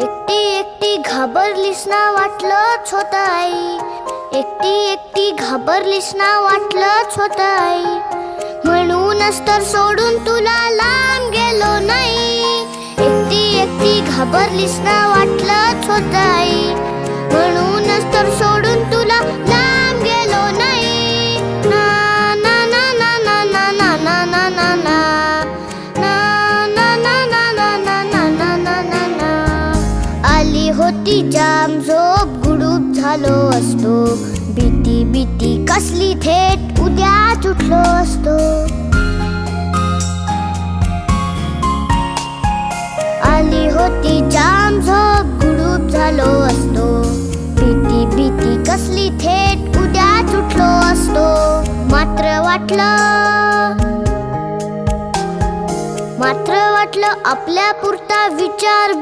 एकटी एकटी घाबरलीस ना वाटलंच होतं आई, एकटी एकटी घाबरलीस ना वाटलंच होतं आई, म्हणूनच तर सोडून तुला लांब गेलो नाही. एकटी एकटी घाबरलीस ना वाटलंच होतं आई, म्हणूनच तर सोडून तुला लांब गेलो नाही. ना ना ना ना ना ना ना ना ना ना ना आली होती जाम झोप, गुडूप झालो असतो, भीती भीती कसली थेट उद्याच उठलो असतो. आली होती जाम झोप, गुडूप झालो असतो, भीती भीती कसली थेट उद्याच उठलो असतो. मात्र वाटलं आपल्या पुरता विचार